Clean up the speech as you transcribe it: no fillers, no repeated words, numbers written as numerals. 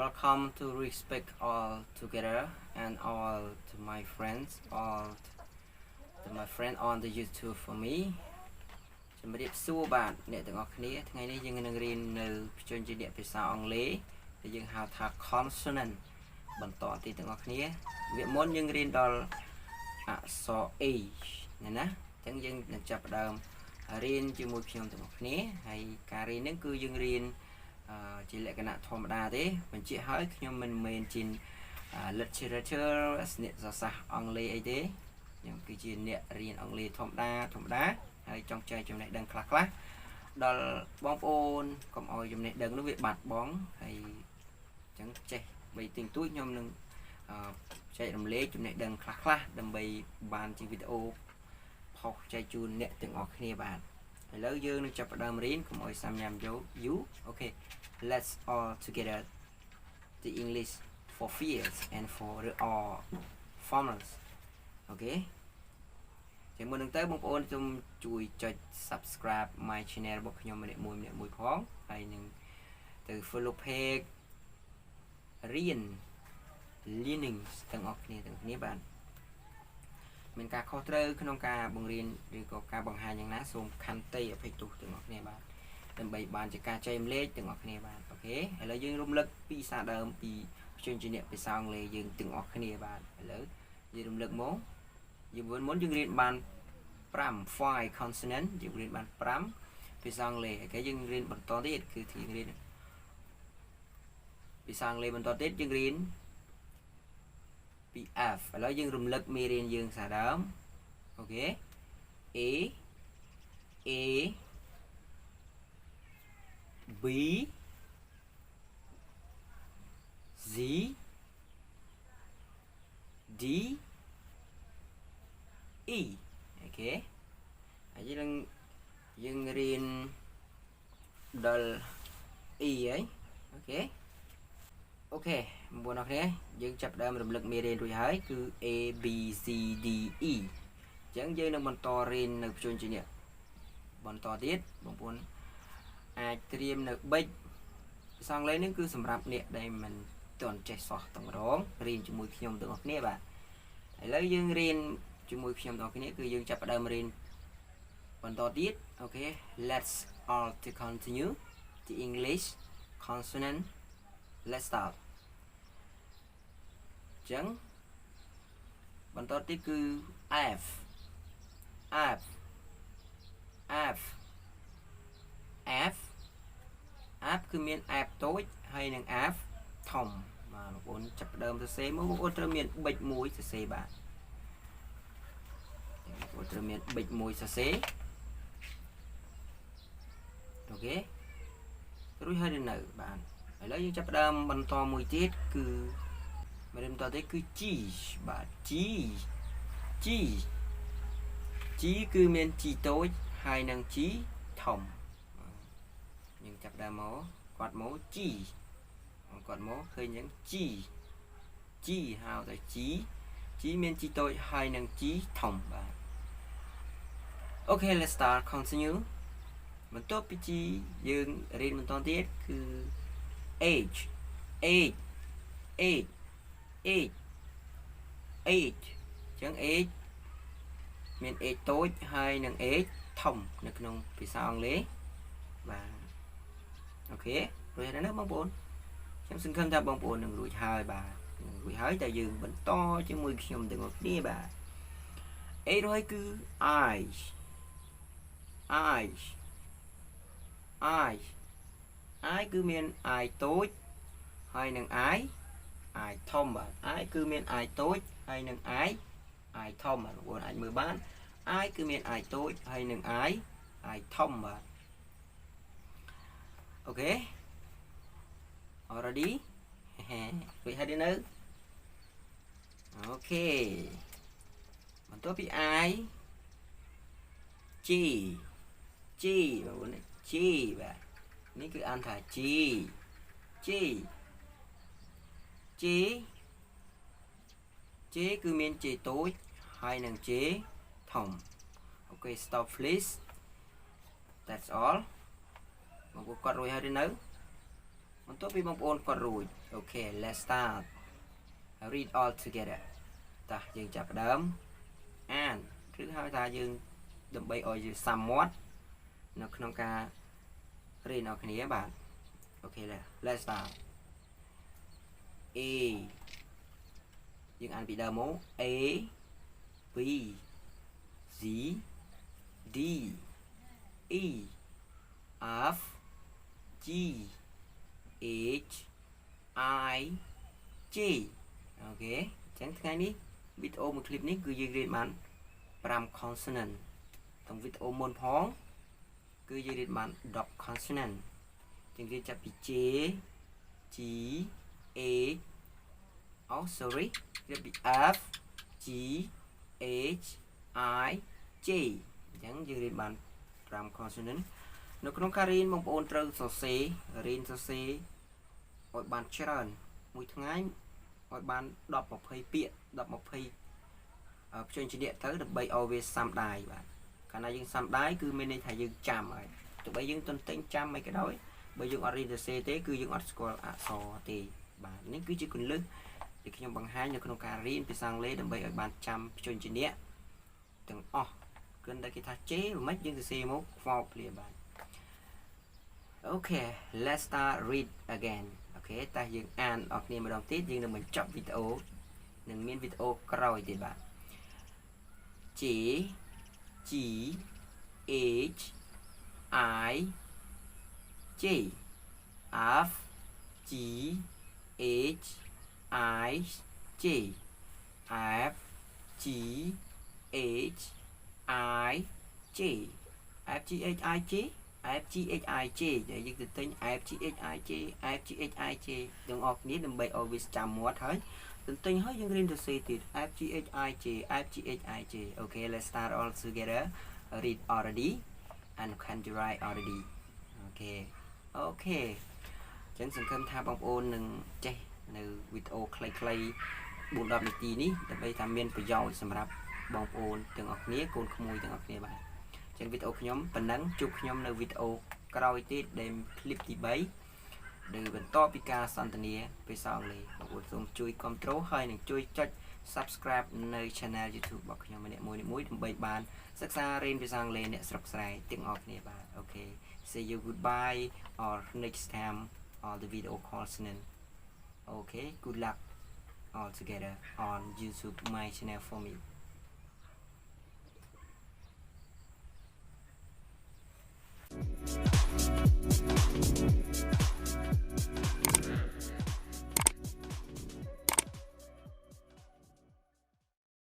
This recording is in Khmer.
Welcome to respect all together and all to my friends, all to my friend on the YouTube for me ជំរាបសួរបាទអ្នកទាំងអស់គ្នាថ្ងៃនេះយើងនឹងរៀននៅជំនាញភាសាអង់គ្លេសដែលយើងហៅថា consonant បន្តទៀតទាំងអស់គ្នាវគ្គមុនយើងរៀនដល់អក្សរ A ណាអញ្ចឹងយើងនឹងចាប់ផ្ដើមរៀនជាមួយខ្ញុំទាំងអស់គ្នាហើយការរៀននេះគឺយើងរៀនជាលក្ខណៈធម្មតាទេបញ្ជាក់ឲ្យខ្ញុំមិនមែនជា literature អ្នកសាស្ត្រអង់គ្លេសអីទេខ្ញុំគឺជាអ្នករៀនអង់គ្លេសធម្មតាហើយចង់ចែកចំណេះដឹងខ្លះដល់បងប្អូនកុំឲ្យចំណេះដឹងនោះវាបាត់បង់ហើយអញ្ចឹងចេះបីទិញទួចខ្ញុំនឹងចែករំលែកចំណេះដឹងខ្លះដើម្បីបានជាវីដេអូផុសចែកជូនអ្នកទាំងអស់គ្នាបាទឥឡូវយើងនឹងចាប់ផ្ដើមរៀនកុំឲ្យសាំញ៉ាំយកយូអូខេ let's all together the English for fields and for the all formals អូខេជាមុននឹងទៅបងប្អូនសូមជួយចុច subscribe my channel របស់ខ្ញុំម្នាក់មួយផងហើយនឹងទៅ follow page រៀន learning ទាំងអស់គ្នាបាទមានការខុសត្រូវក្នុងការបង្រៀនឬក៏ការបង្ហាញយ៉ាងណាសូមខន្តីអភ័យទោសទាំងអស់គ្នាបាទដើម្បីបានជាការចែករំលែកទាំងអស់គ្នាបាទអូខេឥឡូវយើងរំលឹកពីសារដើមពីជំនាញភាសាអង់គ្លេសយើងទាំងអស់គ្នាបាទឥឡូវយើងរំលឹកមកយើងមុនយើងរៀនបាន5 consonant យើងរៀនបាន5ភាសាអង់គ្លេសហើយយើងរៀនបន្តទៀតគឺយើងរៀនភាសាអង់គ្លេសបន្តទៀតយើងរៀនពី F ឥឡូវយើងរំលឹកមេរៀនយើងសារដើមអូខេ A B Z D E អូខេហើយយើងរៀនដល់ E ហើយអូខេបងប្អូនអរគ្នាយើងចាប់ដើមរំលឹកមេរៀនរួចហើយគឺ A B C D E អញ្ចឹងយើងនឹងបន្តរៀននៅជំនាញបន្តទៀតបងប្អូនអាចត្រៀមនៅប៊ិចភាសាអង់គ្លេសនេះគឺសម្រាប់អ្នកដែលមិនទាន់ចេះសោះតម្រងរៀនជាមួយខ្ញុំទាំងអស់គ្នាបាទឥឡូវយើងរៀនជាមួយខ្ញុំទាំងអស់គ្នាគឺយើងចាប់ផ្ដើមរៀនបន្តទៀតអូខេ let's all to continue the English consonant let's start ចឹងបន្តទៀតគឺ Fគឺមាន F តូចហើយនិង F ធំបាទបងប្អូនចាប់ផ្ដើមសរសេរមកបងប្អូនត្រូវមានប៊ិចមួយសរសេរបាទបងប្អូនត្រូវមានប៊ិចមួយសរសេរអូខេរួចហើយនៅបាទឥឡូវយើងចាប់ផ្ដើមបន្តមួយទៀតគឺបន្តទៀតគឺ G បាទ G គឺមាន G តូចហើយនិង G ធំយើងចាប់ដើមមកគាត់មក G គាត់មកឃើញយ៉ាង G ហៅថា G មាន G តូចហើយនិង G ធំបាទអូខេ let's start continue បន្ទាប់ពី G យើងរៀនបន្តទៀតគឺ H អញ្ចឹង H មាន H តូចហើយនិង H ធំនៅក្នុងភាសាអង់គ្លេសបាទអូខេរួចហើយណាបងប្អូនខ្ញុំសង្ឃឹមថាបងប្អូននឹងរួចហើយបាទរួចហើយតែយើងបន្តជាមួយខ្ញុំទាំងអស់គ្នាបាទ H រួចគឺ I គឺមាន I តូចហើយនិង I ធំបាទ I គឺមាន I តូចហើយនិង I ធំបាទបងប្អូនអាចមើលបាន I គឺមាន I តូចហើយនិង I ធំបាទអូខេ already រួចហើយទេនៅអូខេបន្ទាប់ពី I G បងប្អូន G បាទនេះគឺអានថា G គឺមាន J តូចហើយនិង J ធំអូខេ stop please that's all បងប្អូនគាត់រួចហើយទេនៅ បន្ទាប់ពីបងប្អូនគាត់រួច Okay let's start read all together តោះយើងចាប់ផ្ដើមអានឬហៅថាយើងដើម្បីឲ្យយើងសាំមាត់នៅក្នុងការរៀនអរគ្នាបាទ Okay let's start A យើងអានពីដើមមក A B C D E F G H I J អូខេអញ្ចឹងថ្ងៃនេះវីដេអូមួយឃ្លីបនេះគឺយើងរៀនបាន5 consonant ក្នុងវីដេអូមុនផងគឺយើងរៀនបាន10 consonant យើងរៀនចាប់ពី J G H Oh sorry រៀនពី F G H I J អញ្ចឹងយើងរៀនបាន5 consonant នៅក្នុងការរៀនបងប្អូនត្រូវសរសេររៀនសរសេរឲ្យបានច្រើនមួយថ្ងៃឲ្យបាន10 20ពាក្យ10 20ព្យញ្ជនៈទៅដើម្បីឲ្យវាសាំដៃបាទកាលណាយើងសាំដៃគឺមានន័យថាយើងចាំហើយទោះបីយើងទន្ទិញចាំមិនក៏ដោយបើយើងអត់រៀនសរសេរទេគឺយើងអត់ស្គាល់អក្សរទេបាទនេះគឺជាគន្លឹះដែលខ្ញុំបង្ហាញនៅក្នុងការរៀនភាសាអង់គ្លេសដើម្បីឲ្យបានចាំព្យញ្ជនៈទាំងអស់គ្រាន់តែគេថាជេមិនយើងសរសេរមកខ្វល់ភ្លាមបាទ Okay let's start read again អូខេតើយើងអានអរគ្នាម្ដងទៀតយើងនឹងបញ្ចប់វីដេអូនឹងមានវីដេអូក្រោយទៀតបាទ J G H I J F G H I J F G H I J F G H I J F G H I J ដែលយើងទៅទិញ F G H I J F G H I J ទាំងអស់គ្នាដើម្បីឲ្យវាចាំមាត់ហើយទន្ទិញហើយយើងរៀនសរសេរទៀត F G H I J F G H I J Okay let's start all together read already and can you write already Okay Okay ចឹងសង្ឃឹមថាបងប្អូននឹងចេះនៅវីដេអូខ្លីៗ 4-10 នាទីនេះដើម្បីថាមានប្រយោជន៍សម្រាប់បងប្អូនទាំងអស់គ្នាកូនក្មួយទាំងអស់គ្នាបាទចឹងវីដេអូខ្ញុំប៉ុណ្ណឹងជួបខ្ញុំនៅវីដេអូក្រោយទៀតដែលคลิปទី3ដែលបន្តពីការសន្ទនាភាសាអង់គ្លេសបងប្អូនសូមជួយគាំទ្រហើយនឹងជួយចុច Subscribe នៅ Channel YouTube របស់ខ្ញុំម្នាក់មួយដើម្បីបានសិក្សារៀនភាសាអង់គ្លេសអ្នកស្រុកស្រែទាំងអស់គ្នាបាទ Okay see you goodbye or next time all the video consonant Okay good luck all together on YouTube my channel for me